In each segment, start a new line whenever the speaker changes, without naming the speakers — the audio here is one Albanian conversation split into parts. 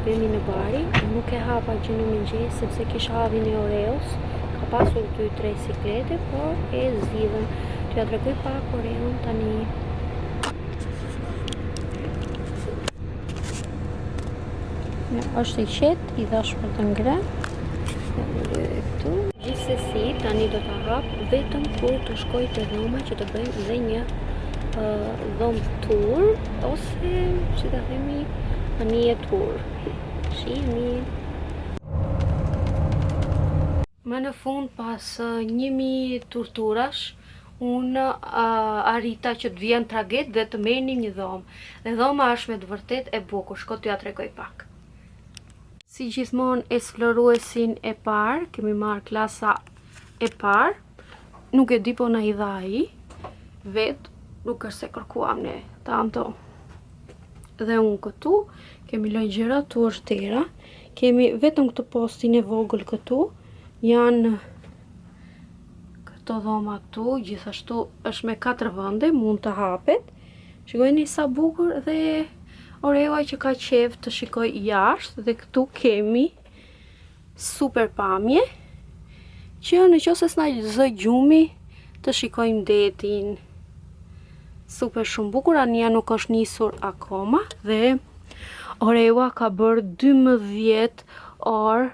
vemi në Bari, nuk e hapa gjë në mëngjes sepse kisha havin e Oreos. Ka pasur 2-3 siklete, por e zgjidhëm. T'ja tregoj pak Oreon tani. Ja, është i qetë, i dash për të ngrënë. Ja, më lyre këtu. Gjithsesi, tani do ta hap vetëm kur të shkoj te dhoma që të bëjmë dhe një dhomë tour, ose si ta themi anije tour. Shihni. Më në fund pas 1000 torturash, unë arrita që të vjen tragjet dhe të merrnim një dhomë. Dhe dhoma është me të vërtet e bukur, shko t'ja tregoj pak. Si gjithmonë eksploruesin e parë, kemi marrë klasa e parë. Nuk e di po na i dha ai vetë, nuk është se kërkuam ne tanto. Dhe unë këtu kemi lloj gjëra, tu është tera. Kemi vetëm këtë postin e vogël këtu. Janë këto dhoma tu, gjithashtu është me 4 vende, mund të hapet. Shikojeni sa bukur dhe Oreoa që ka qef të shikoj jashtë. Dhe këtu kemi super pamje që në qoftë se s'na zë gjumi të shikojmë detin. Super shumë bukur, Ania nuk është nisur akoma dhe Oreoa ka bërë 12 orë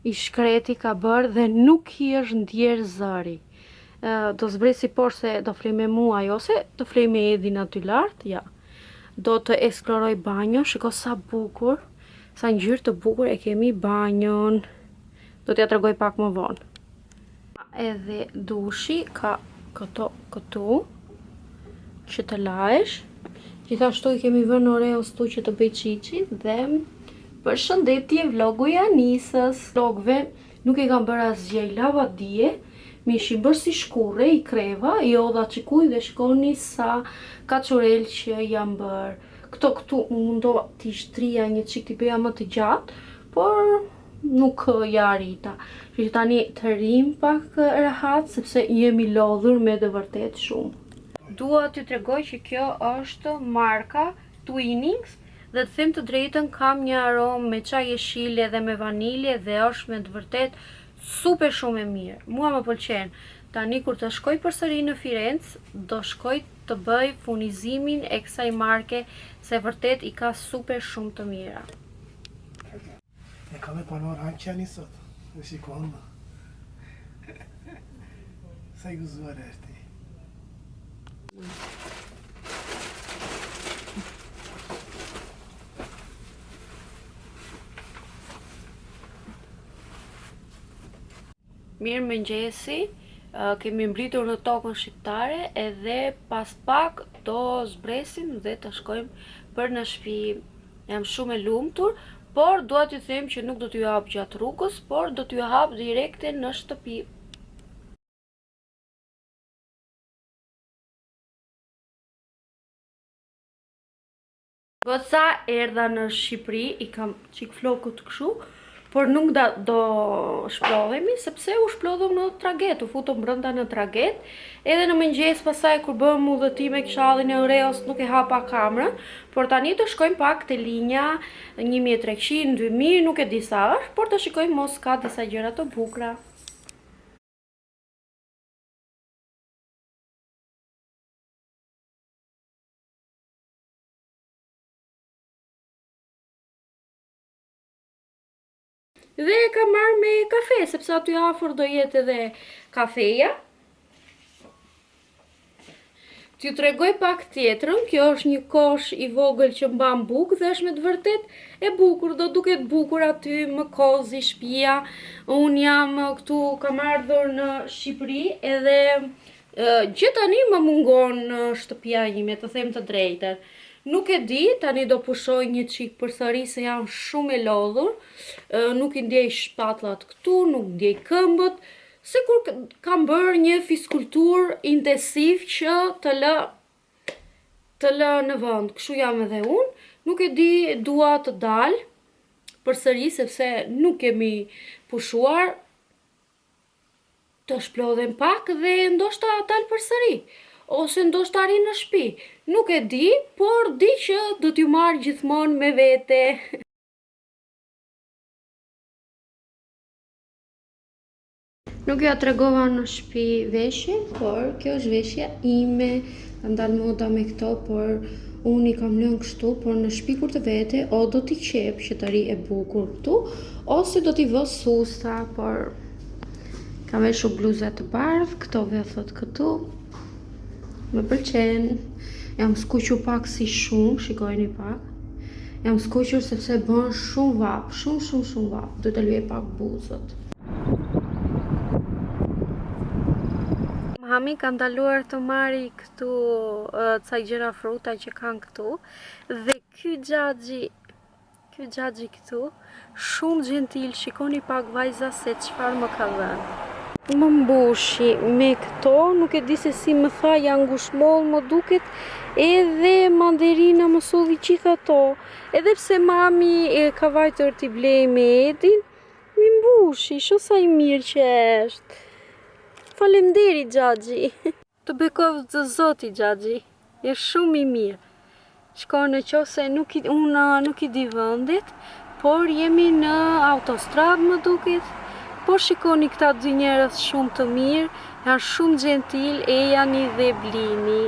i shkreti ka bërë dhe nuk i është ndjerë zëri. Do zbresi por se do flej me mua ose do flej me Edin aty lart, ja. Do të eksploroj banjo, shiko sa bukur, sa ngjyrë të bukur e kemi banjon. Do t'ja tregoj pak më vonë. Edhe dushi ka këtu që të lahesh. Gjithashtu i kemi vënë Oreos tu që të bëj qiqi dhe përshëndetje vlogu i Anisës. Vlogve nuk i kam bërë asgjë, i lava dje, mi ishim bërë si shkurre, i kreva, i odha qikuj dhe shkoni sa kaçurel që jam bërë. Këtu mundo t'i shtrija një qik t'i bëja më të gjatë, por nuk ja arrita. Që tani të rrim pak rahat sepse jemi lodhur me të vërtet shumë. Dua t'ju tregoj që kjo është marka Twinings dhe të them të drejtën kam një aromë me çaj jeshile dhe me vanilje dhe është me të vërtet super shumë e mirë. Mua më pëlqen. Tani kur të shkoj përsëri në Firenze, do shkoj të bëj furnizimin e kësaj marke se vërtet i ka super shumë të mira.
E ka me panoran që janë i sot, në shikon më. Sa i gëzuar e shti.
Mirë mëngjesi, kemi mbritur në tokën shqiptare edhe pas pak do zbresim dhe të shkojmë për në shtëpi. Jam shumë e lumtur, por dua t'ju them që nuk do t'ju hap gjatë rrugës, por do t'ju hap direkte në shtëpi. Goca erdha në Shqipëri, i kam qik flokët këshu, por nuk do shplodhemi, sepse u shplodhëm në traget, u futëm brënda në traget, edhe në mëngjes pasaj kur bëm udhëtime kishallin e Oreos nuk e hapa kamerën, por tani të shkojmë pak te linja 1300, 2000, nuk e di sa është, por të shikojmë mos ka disa gjëra të bukura. Dhe e ka marrë me kafe, sepse aty afër do jetë edhe kafeja. T'ju tregoj pak tjetrën, kjo është një kosh i vogël që mban bukë dhe është me të vërtet e bukur, do duket bukur aty, më kozi shtëpia. Unë jam këtu, kam ardhur në Shqipëri edhe gjë tani më mungon në shtëpia ime, të them të drejtën. Nuk e di, tani do pushoj një qik përsëri se jam shumë e lodhur, nuk i ndjej shpatullat këtu, nuk ndjej këmbët, se kur kam bërë një fiskultur intensiv që të lë në vend, kështu jam edhe unë, nuk e di, dua të dal përsëri sepse nuk kemi pushuar, të shplodhem pak dhe ndoshta dal përsëri. Ose ndoshta arri në shtëpi. Nuk e di, por di që do t'ju marr gjithmonë me vete. Nuk ja tregova në shtëpi veshje, por kjo është veshja ime. Kam dalë moda me këto, por unë i kam lënë kështu, por në shtëpi kur të vete, o do t'i qep që të ri e bukur këtu, ose do t'i vë susta, por kam veshu bluzat të bardhë, këto vethët këtu. Më pëlqen. Jam skuqur pak si shumë, shikojeni pak. Jam skuqur sepse bën shumë vap, shumë vap. Duhet të lëvij pak buzët. Mami ka ndaluar të marri këtu ca gjëra fruta që kanë këtu. Dhe ky xhaxhi këtu, shumë gentil, shikoni pak vajza se çfarë më ka dhënë. Më mbushi me këto, nuk e di se si më tha, janë ngushmoll më duket, edhe mandarina më solli gjithë ato. Edhe pse mami e ka vajtur t'i blej me Edin, më mbushi, sho sa i mirë që është. Faleminderit xhaxhi. Të bekov të zoti xhaxhi. Je shumë i mirë. Shko në qofse unë nuk i di vendit, por jemi në autostradë më duket. Po shikoni këta dy njerëz shumë të mirë, janë shumë gentil, Ejani dhe Blini.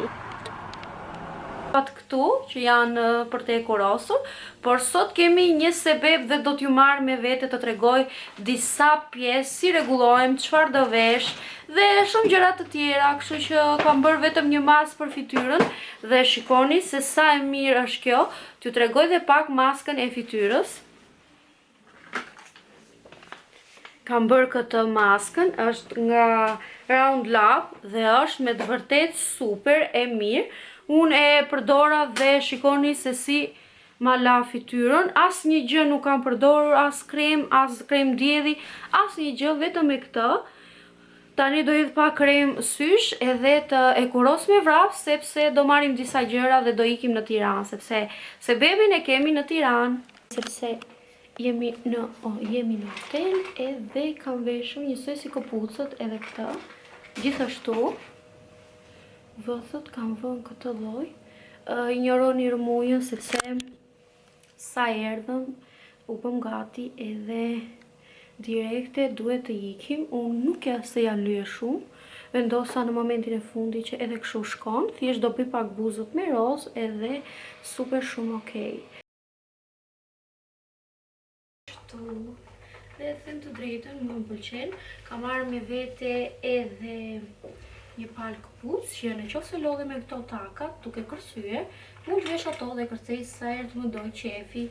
Këtu që janë për të ekurosur, por sot kemi një sebeb dhe do t'ju marrë me vete të tregoj disa pjesë, si rregullohem, çfarë do vesh dhe shumë gjëra të tjera, kështu që kam bërë vetëm një masë për fytyrën dhe shikoni se sa e mirë është kjo. T'ju tregoj dhe pak maskën e fytyrës. Kam bërë këtë maskën, është nga Round Lab dhe është me të vërtet super e mirë. Unë e përdora dhe shikoni se si ma la fytyrën. As një gjë nuk kam përdorur, as krem djeli, as një gjë, vetëm me këtë. Tani do idh pa krem sysh edhe të ekuros me vrap, sepse do marrim disa gjëra dhe do ikim në Tiranë, sepse sebebin e kemi në Tiranë. Sepse jemi në hotel edhe kam veshur njësoj si këpucët edhe këta. Gjithashtu vëthët kam vënë këtë lloj. Injoroni rëmujën sepse sa erdhëm u bëm gati edhe direkte duhet të ikim. Unë nuk se ja lyhe shumë. Vendosa në momentin e fundit që edhe kështu shkon. Thjesht do bëj pak buzët me roz edhe super shumë okej. Dhe them të drejtën, më pëlqen. Kam marrë me vete edhe një palë këpucë që në qoftë se lodhe me këto takat, duke kërcyer, mund të vesh ato dhe kërcej sa herë të më doj qefi.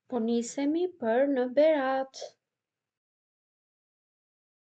Po nisemi për në Berat.